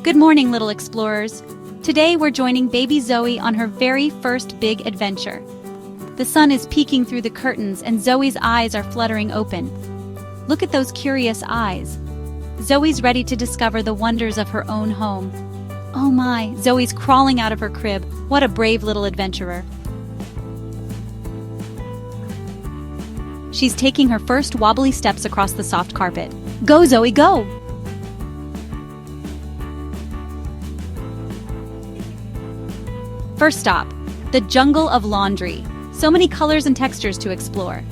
Good morning, little explorers. Today we're joining Baby Zoi on her very first big adventure. The sun is peeking through the curtains and Zoe's eyes are fluttering open. Look at those curious eyes. Zoe's ready to discover the wonders of her own home. Oh my, Zoe's crawling out of her crib. What a brave little adventurer. She's taking her first wobbly steps across the soft carpet. Go, Zoe, go! First stop, the jungle of laundry. So many colors and textures to explore.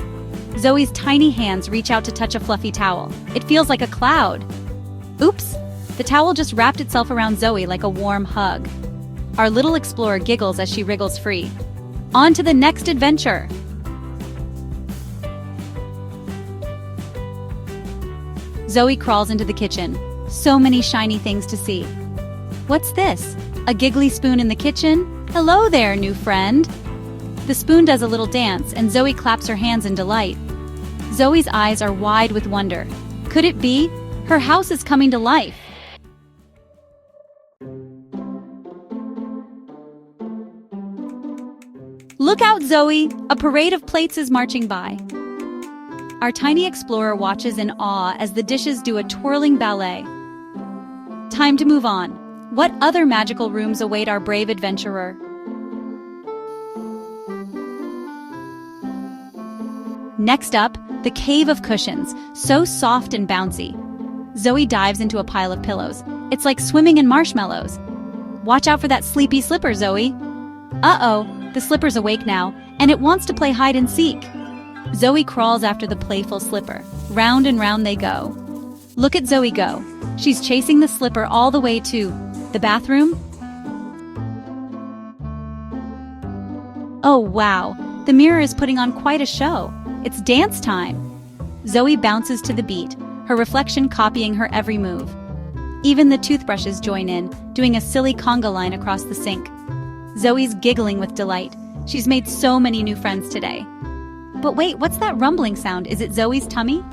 Zoe's tiny hands reach out to touch a fluffy towel. It feels like a cloud. Oops! The towel just wrapped itself around Zoe like a warm hug. Our little explorer giggles as she wriggles free. On to the next adventure! Zoe crawls into the kitchen. So many shiny things to see. What's this? A giggly spoon in the kitchen? Hello there, new friend! The spoon does a little dance and Zoe claps her hands in delight. Zoe's eyes are wide with wonder. Could it be? Her house is coming to life. Look out, Zoe! A parade of plates is marching by. Our tiny explorer watches in awe as the dishes do a twirling ballet. Time to move on. What other magical rooms await our brave adventurer? Next up, the cave of cushions, so soft and bouncy. Zoe dives into a pile of pillows. It's like swimming in marshmallows. Watch out for that sleepy slipper, Zoe. Uh-oh, the slipper's awake now, and it wants to play hide and seek. Zoe crawls after the playful slipper. Round and round they go. Look at Zoe go. She's chasing the slipper all the way to the bathroom. Oh wow, the mirror is putting on quite a show. It's dance time. Zoe bounces to the beat, her reflection copying her every move. Even the toothbrushes join in, doing a silly conga line across the sink. Zoe's giggling with delight. She's made so many new friends today. But wait, what's that rumbling sound? Is it Zoe's tummy?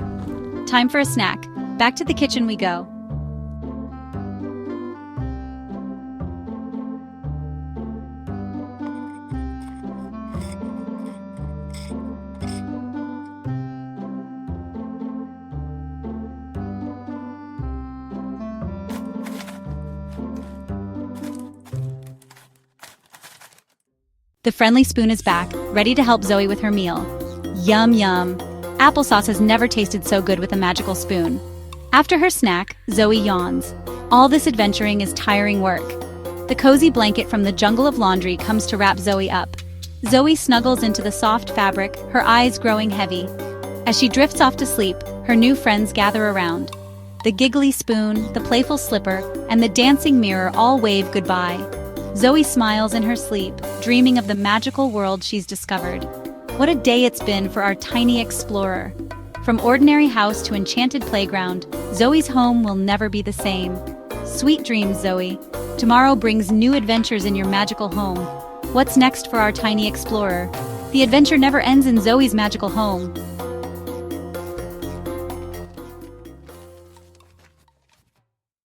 Time for a snack. Back to the kitchen we go. The friendly spoon is back, ready to help Zoe with her meal. Yum yum. Applesauce has never tasted so good with a magical spoon. After her snack, Zoe yawns. All this adventuring is tiring work. The cozy blanket from the jungle of laundry comes to wrap Zoe up. Zoe snuggles into the soft fabric, her eyes growing heavy. As she drifts off to sleep, her new friends gather around. The giggly spoon, the playful slipper, and the dancing mirror all wave goodbye. Zoe smiles in her sleep, dreaming of the magical world she's discovered. What a day it's been for our tiny explorer. From ordinary house to enchanted playground, Zoe's home will never be the same. Sweet dreams, Zoe. Tomorrow brings new adventures in your magical home. What's next for our tiny explorer? The adventure never ends in Zoe's magical home.